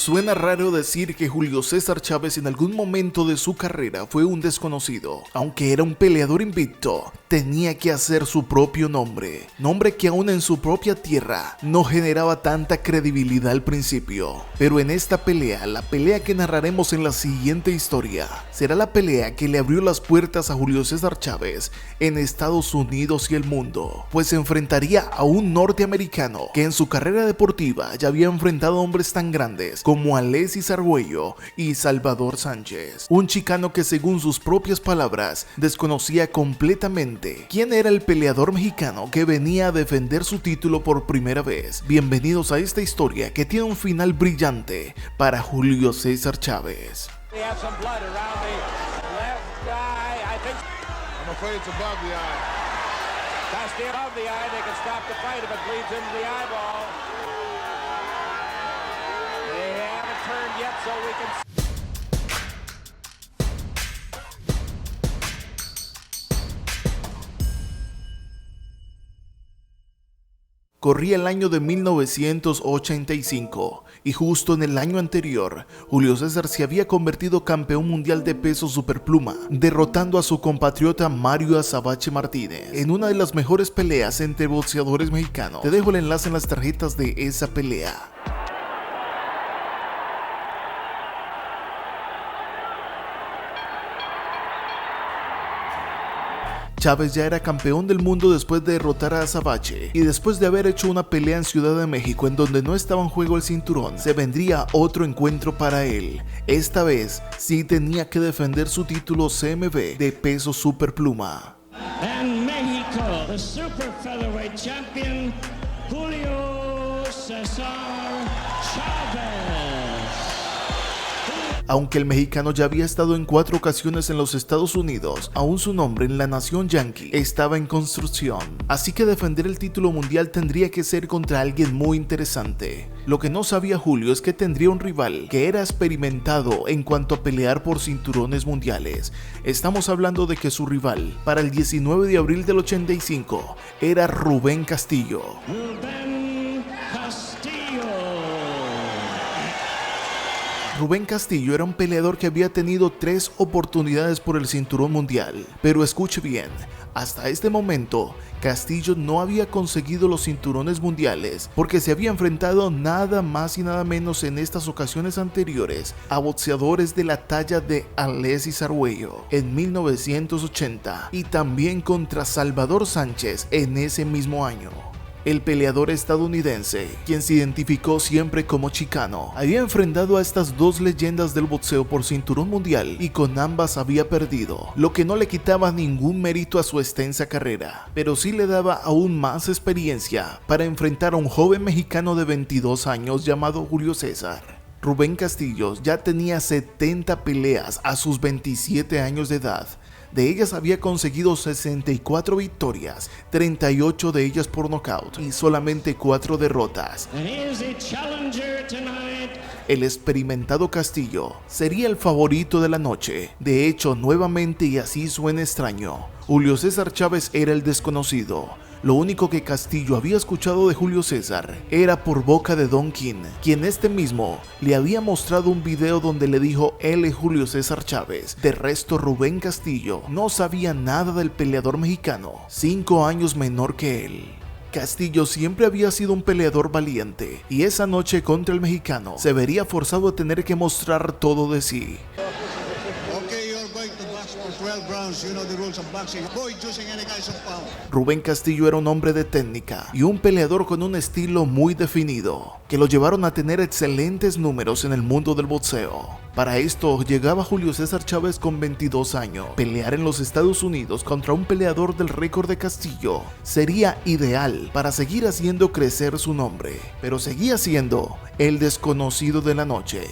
Suena raro decir que Julio César Chávez en algún momento de su carrera fue un desconocido. Aunque era un peleador invicto, tenía que hacer su propio nombre que aún en su propia tierra no generaba tanta credibilidad al principio. Pero en esta pelea, la pelea que narraremos en la siguiente historia, será la pelea que le abrió las puertas a Julio César Chávez en Estados Unidos y el mundo, pues se enfrentaría a un norteamericano que en su carrera deportiva ya había enfrentado a hombres tan grandes como Alexis Arguello y Salvador Sánchez, un chicano que según sus propias palabras desconocía completamente quién era el peleador mexicano que venía a defender su título por primera vez. Bienvenidos a esta historia que tiene un final brillante para Julio César Chávez. Corría el año de 1985 y justo en el año anterior, Julio César se había convertido campeón mundial de peso superpluma, derrotando a su compatriota Mario Azabache Martínez en una de las mejores peleas entre boxeadores mexicanos. Te dejo el enlace en las tarjetas de esa pelea. Chávez ya era campeón del mundo después de derrotar a Azabache y después de haber hecho una pelea en Ciudad de México en donde no estaba en juego el cinturón, se vendría otro encuentro para él. Esta vez sí tenía que defender su título CMB de peso superpluma. En México, the super featherweight champion Julio César Chávez. Aunque el mexicano ya había estado en 4 ocasiones en los Estados Unidos, aún su nombre en la nación yankee estaba en construcción. Así que defender el título mundial tendría que ser contra alguien muy interesante. Lo que no sabía Julio es que tendría un rival que era experimentado en cuanto a pelear por cinturones mundiales. Estamos hablando de que su rival para el 19 de abril del 85 era Rubén Castillo. Rubén Castillo era un peleador que había tenido 3 oportunidades por el cinturón mundial, pero escuche bien, hasta este momento Castillo no había conseguido los cinturones mundiales porque se había enfrentado nada más y nada menos en estas ocasiones anteriores a boxeadores de la talla de Alexis Arguello en 1980 y también contra Salvador Sánchez en ese mismo año. El peleador estadounidense, quien se identificó siempre como chicano, había enfrentado a estas 2 leyendas del boxeo por cinturón mundial y con ambas había perdido, lo que no le quitaba ningún mérito a su extensa carrera, pero sí le daba aún más experiencia para enfrentar a un joven mexicano de 22 años llamado Julio César. Rubén Castillo ya tenía 70 peleas a sus 27 años de edad. De ellas había conseguido 64 victorias, 38 de ellas por nocaut y solamente 4 derrotas. El experimentado Castillo sería el favorito de la noche. De hecho, nuevamente, y así suena extraño, Julio César Chávez era el desconocido. Lo único que Castillo había escuchado de Julio César era por boca de Don King, quien este mismo le había mostrado un video donde le dijo él es Julio César Chávez. De resto, Rubén Castillo no sabía nada del peleador mexicano, 5 años menor que él. Castillo siempre había sido un peleador valiente y esa noche contra el mexicano se vería forzado a tener que mostrar todo de sí. Rubén Castillo era un hombre de técnica y un peleador con un estilo muy definido, que lo llevaron a tener excelentes números en el mundo del boxeo. Para esto llegaba Julio César Chávez con 22 años. Pelear en los Estados Unidos contra un peleador del récord de Castillo sería ideal para seguir haciendo crecer su nombre, pero seguía siendo el desconocido de la noche.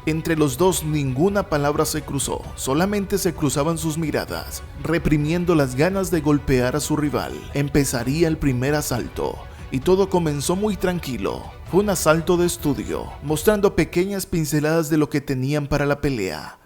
Entre los dos ninguna palabra se cruzó, solamente se cruzaban sus miradas, reprimiendo las ganas de golpear a su rival. Empezaría el primer asalto, y todo comenzó muy tranquilo. Fue un asalto de estudio, mostrando pequeñas pinceladas de lo que tenían para la pelea.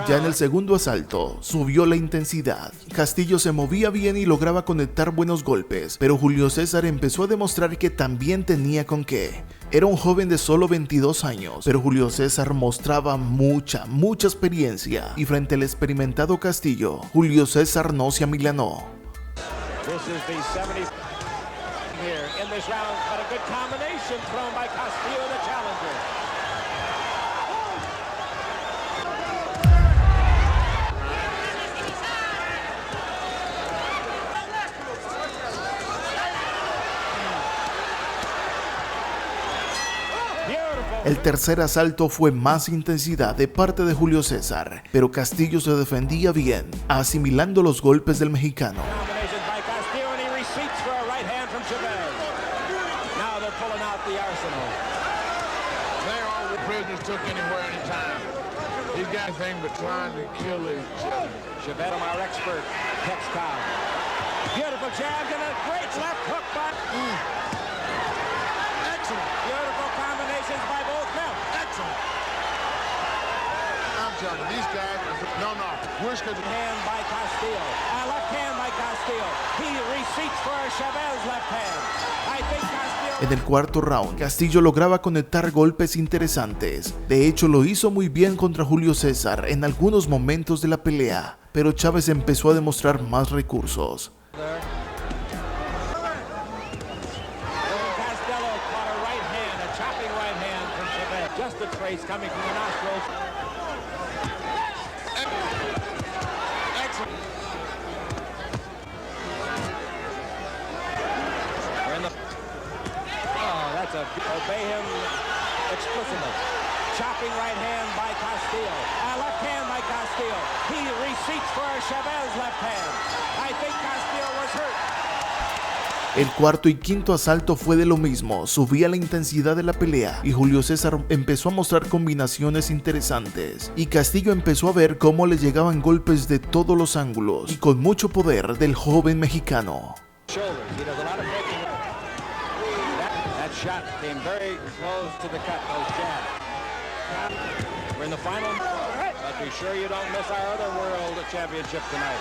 Ya en el segundo asalto, subió la intensidad. Castillo se movía bien y lograba conectar buenos golpes, pero Julio César empezó a demostrar que también tenía con qué. Era un joven de solo 22 años, pero Julio César mostraba mucha experiencia, y frente al experimentado Castillo, Julio César no se amilanó. El tercer asalto fue más intensidad de parte de Julio César, pero Castillo se defendía bien, asimilando los golpes del mexicano. These guys, we're scheduled. Hand by Castillo. Left hand by Castillo. He receipts for Chavez left hand. I think Castillo. En el cuarto round, Castillo lograba conectar golpes interesantes. De hecho, lo hizo muy bien contra Julio César en algunos momentos de la pelea, pero Chávez empezó a demostrar más recursos. Obey him explicitly. Chopping right hand by Castillo. Left hand by Castillo. He receipts for Chavez left hand. I think Castillo was hurt. El cuarto y quinto asalto fue de lo mismo, subía la intensidad de la pelea y Julio César empezó a mostrar combinaciones interesantes y Castillo empezó a ver cómo le llegaban golpes de todos los ángulos y con mucho poder del joven mexicano. Shot came very close to the cut, those jabs. We're in the final, but be sure you don't miss our other world championship tonight.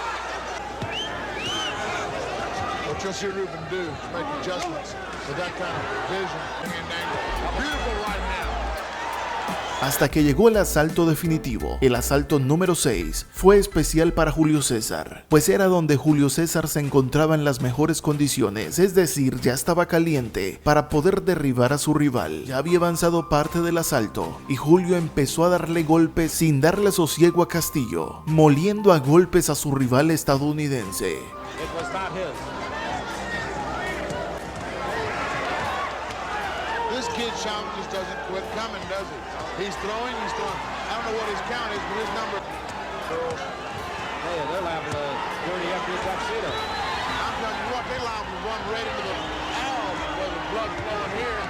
What you'll see Ruben do is make adjustments to that kind of vision and angle. Beautiful right hand. Hasta que llegó el asalto definitivo. El asalto número 6 fue especial para Julio César, pues era donde Julio César se encontraba en las mejores condiciones, es decir, ya estaba caliente para poder derribar a su rival. Ya había avanzado parte del asalto y Julio empezó a darle golpes sin darle sosiego a Castillo, moliendo a golpes a su rival estadounidense. Chávez just doesn't quit coming, does he? He's throwing. I don't know what his count is, but his number. Hey, they're liable to dirty up your tuxedo. I'm telling you what, they liable to run right into the Al's where the blood flowing here.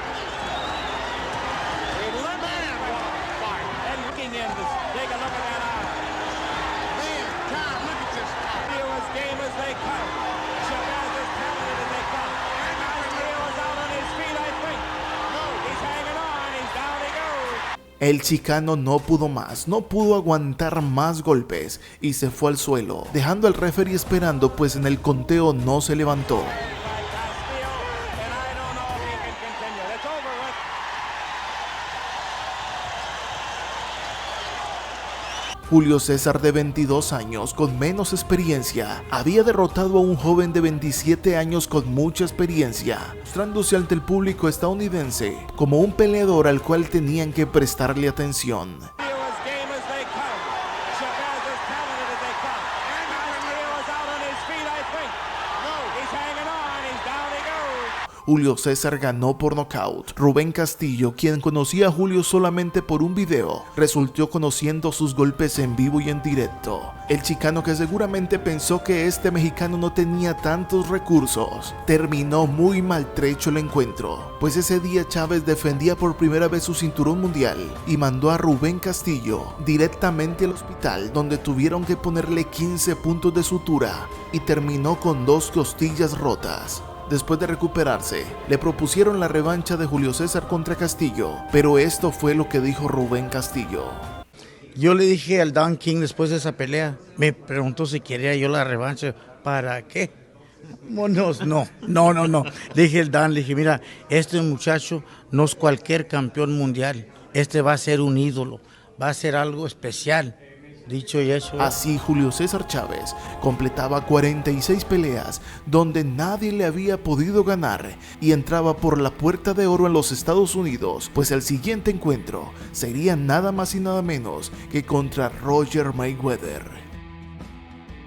Man, what a fight. And looking in to take a look at that eye. Man, Tom, look at this. Feel as game as they come. Chavez is talented as they come. And Castillo is out on his feet, I think. El chicano no pudo más, no pudo aguantar más golpes y se fue al suelo, dejando al referee esperando, pues en el conteo no se levantó. Julio César, de 22 años, con menos experiencia, había derrotado a un joven de 27 años con mucha experiencia, mostrándose ante el público estadounidense como un peleador al cual tenían que prestarle atención. Julio César ganó por nocaut. Rubén Castillo, quien conocía a Julio solamente por un video, resultó conociendo sus golpes en vivo y en directo. El chicano, que seguramente pensó que este mexicano no tenía tantos recursos, terminó muy maltrecho el encuentro, pues ese día Chávez defendía por primera vez su cinturón mundial y mandó a Rubén Castillo directamente al hospital, donde tuvieron que ponerle 15 puntos de sutura y terminó con 2 costillas rotas. Después de recuperarse, le propusieron la revancha de Julio César contra Castillo, pero esto fue lo que dijo Rubén Castillo. Yo le dije al Don King después de esa pelea, me preguntó si quería yo la revancha. ¿Para qué? No. Le dije al Don, le dije, mira, este muchacho no es cualquier campeón mundial. Este va a ser un ídolo, va a ser algo especial. Dicho y hecho. Así Julio César Chávez completaba 46 peleas donde nadie le había podido ganar y entraba por la puerta de oro en los Estados Unidos, pues el siguiente encuentro sería nada más y nada menos que contra Roger Mayweather.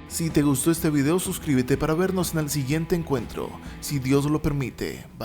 Si te gustó este video, suscríbete para vernos en el siguiente encuentro, si Dios lo permite. Bye.